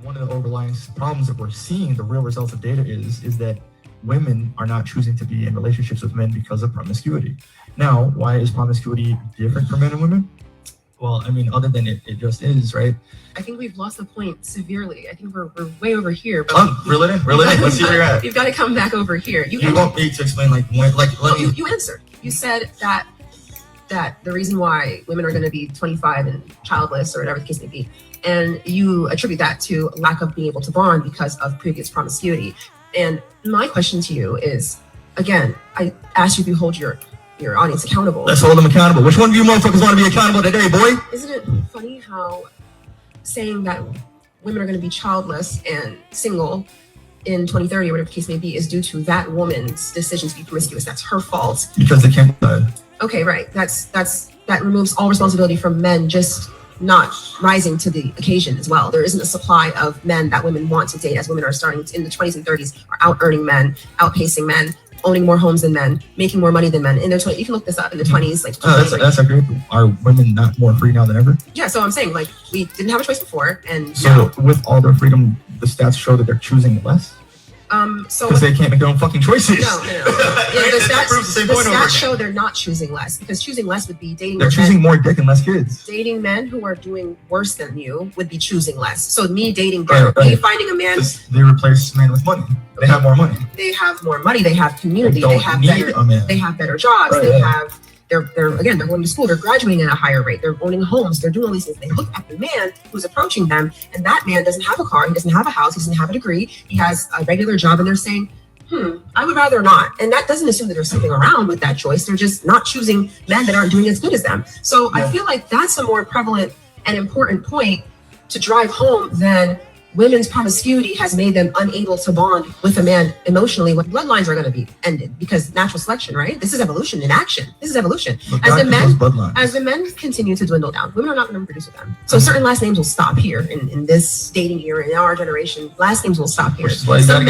one of the overlying problems that we're seeing, the real results of data is that women are not choosing to be in relationships with men because of promiscuity. Now, why is promiscuity different for men and women? Well, I mean, other than it just is, right? I think we've lost the point severely. I think we're way over here. Reel it in. Let's see where you're at. You've got to come back over here. You want me to explain, You answered. You said that the reason why women are going to be 25 and childless or whatever the case may be, and you attribute that to lack of being able to bond because of previous promiscuity. And my question to you is, again, I asked you if you hold your audience accountable. Let's hold them accountable. Which one of you motherfuckers want to be accountable today, boy? Isn't it funny how saying that women are going to be childless and single in 2030 or whatever the case may be is due to that woman's decision to be promiscuous? That's her fault. Because they can't decide. Okay, right. That removes all responsibility from men just not rising to the occasion as well. There isn't a supply of men that women want to date, as women are starting in the 20s and 30s are out earning men, outpacing men, owning more homes than men, making more money than men. In their 20s, you can look this up in the 20s. That's a great. Are women not more free now than ever? Yeah, so I'm saying we didn't have a choice before, and so with all their freedom, the stats show that they're choosing less. Because they can't make their own fucking choices. No. Yeah, the stats show they're not choosing less, because choosing less would be dating. They're choosing more dick and less kids. Dating men who are doing worse than you would be choosing less. So me dating them, me finding a man. They replace men with money. They have more money. They have more money. They have community. They have better jobs. They're going to school. They're graduating at a higher rate. They're owning homes. They're doing all these things. They look at the man who's approaching them, and that man doesn't have a car. He doesn't have a house. He doesn't have a degree. He has a regular job, and they're saying, I would rather not. And that doesn't assume that they're sleeping around with that choice. They're just not choosing men that aren't doing as good as them. So I feel like that's a more prevalent and important point to drive home than women's promiscuity has made them unable to bond with a man emotionally when bloodlines are going to be ended because natural selection, right? This is evolution in action. This is evolution. As the men continue to dwindle down, women are not going to reproduce with them. So certain last names will stop here in this dating era, in our generation. Last names will stop here. Some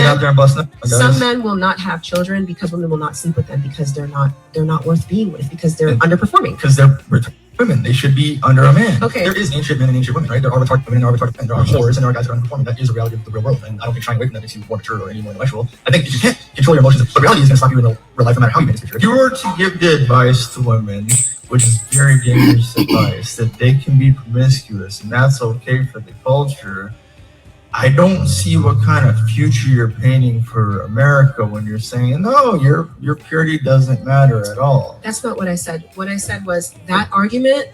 men will not have children because women will not sleep with them because they're not worth being with, because they're underperforming. Because they're women. They should be under a man. Okay. There is ancient men and ancient women, right? There are retarded women and there are retarded men. There are whores and there are guys that are underperforming. That is a reality of the real world. And I don't think shying away from that makes you more mature or any more intellectual. I think if you can't control your emotions, the reality is going to stop you in the real life no matter how you make this picture. If you were to give the advice to women, which is very dangerous advice, that they can be promiscuous and that's okay for the culture, I don't see what kind of future you're painting for America when you're saying, no, your purity doesn't matter at all. That's not what I said. What I said was that argument,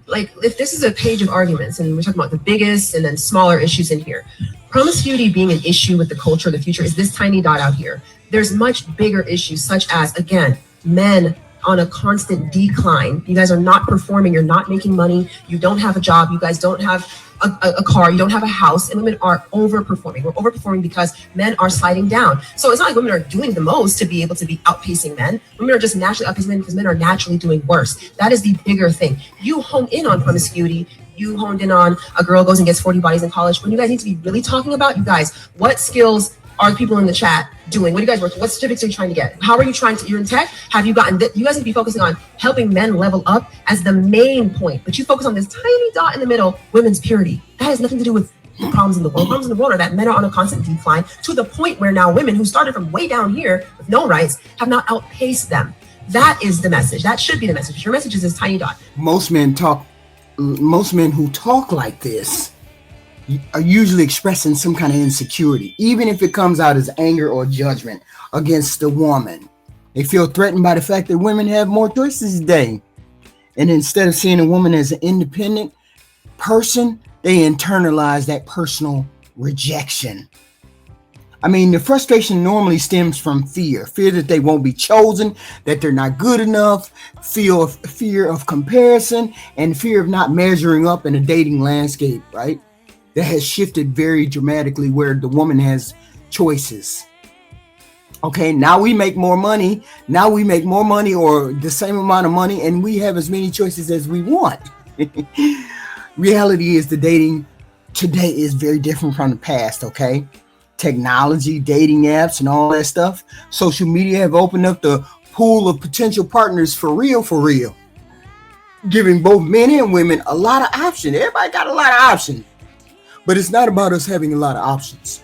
like if this is a page of arguments and we're talking about the biggest and then smaller issues in here, promiscuity being an issue with the culture of the future is this tiny dot out here. There's much bigger issues such as, again, men on a constant decline. You guys are not performing. You're not making money. You don't have a job. You guys don't have a car. You don't have a house. And women are overperforming. We're overperforming because men are sliding down. So it's not like women are doing the most to be able to be outpacing men. Women are just naturally outpacing men because men are naturally doing worse. That is the bigger thing. You hone in on promiscuity. You honed in on a girl goes and gets 40 bodies in college. When you guys need to be really talking about, you guys, what skills are people in the chat doing? What do you guys work? What certificates are you trying to get? How are you trying to, you're in tech? Have you gotten, you guys need to be focusing on helping men level up as the main point, but you focus on this tiny dot in the middle, women's purity. That has nothing to do with problems in the world. Problems in the world are that men are on a constant decline to the point where now women who started from way down here with no rights have not outpaced them. That is the message. That should be the message. Your message is this tiny dot. Most men who talk like this are usually expressing some kind of insecurity, even if it comes out as anger or judgment against the woman. They feel threatened by the fact that women have more choices today. And instead of seeing a woman as an independent person, they internalize that personal rejection. I mean, the frustration normally stems from fear that they won't be chosen, that they're not good enough, fear of comparison, and fear of not measuring up in a dating landscape, right? That has shifted very dramatically where the woman has choices. Okay, now we make more money. Or the same amount of money, and we have as many choices as we want. Reality is the dating today is very different from the past, okay? Technology, dating apps, and all that stuff. Social media have opened up the pool of potential partners for real. Giving both men and women a lot of options. Everybody got a lot of options. But it's not about us having a lot of options.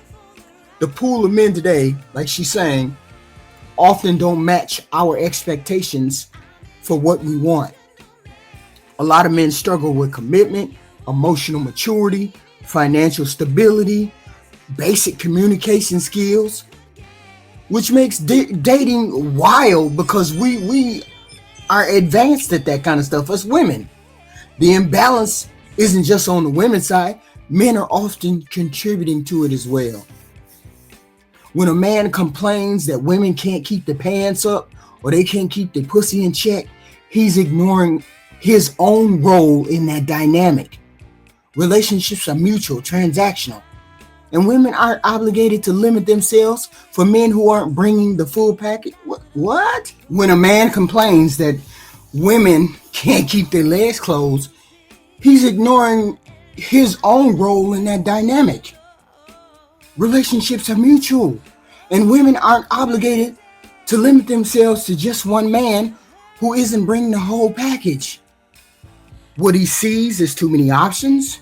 The pool of men today, like she's saying, often don't match our expectations for what we want. A lot of men struggle with commitment, emotional maturity, financial stability, basic communication skills, which makes dating wild because we are advanced at that kind of stuff as women. The imbalance isn't just on the women's side. Men are often contributing to it as well. When a man complains that women can't keep their pants up or they can't keep their pussy in check, he's ignoring his own role in that dynamic. Relationships are mutual, transactional, and women aren't obligated to limit themselves for men who aren't bringing the full package. What? When a man complains that women can't keep their legs closed, he's ignoring his own role in that dynamic. Relationships are mutual, and women aren't obligated to limit themselves to just one man who isn't bringing the whole package. What he sees as too many options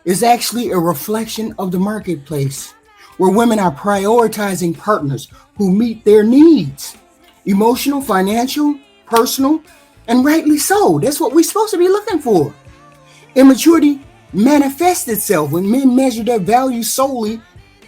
is actually a reflection of the marketplace, where women are prioritizing partners who meet their needs, emotional, financial, personal, and rightly so. That's what we're supposed to be looking for. Immaturity manifests itself when men measure their value solely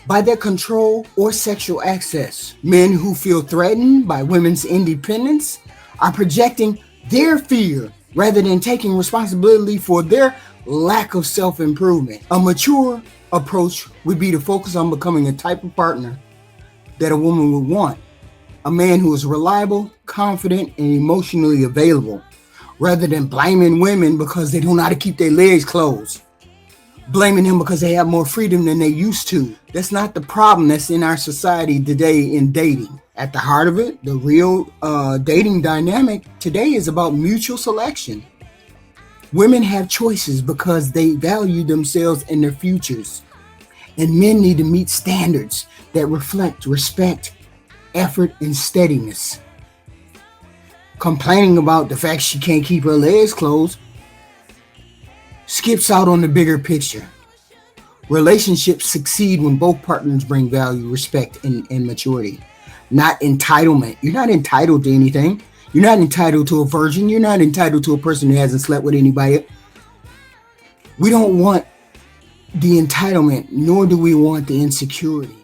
by their control or sexual access. Men who feel threatened by women's independence are projecting their fear rather than taking responsibility for their lack of self-improvement. A mature approach would be to focus on becoming a type of partner that a woman would want. A man who is reliable, confident, and emotionally available, rather than blaming women because they don't know how to keep their legs closed. Blaming him because they have more freedom than they used to. That's not the problem that's in our society today in dating. At the heart of it, the real dating dynamic today is about mutual selection. Women have choices because they value themselves and their futures. And men need to meet standards that reflect respect, effort, and steadiness. Complaining about the fact she can't keep her legs closed skips out on the bigger picture. Relationships succeed when both partners bring value, respect, and maturity, not entitlement. You're not entitled to anything. You're not entitled to a virgin. You're not entitled to a person who hasn't slept with anybody. We don't want the entitlement, nor do we want the insecurity.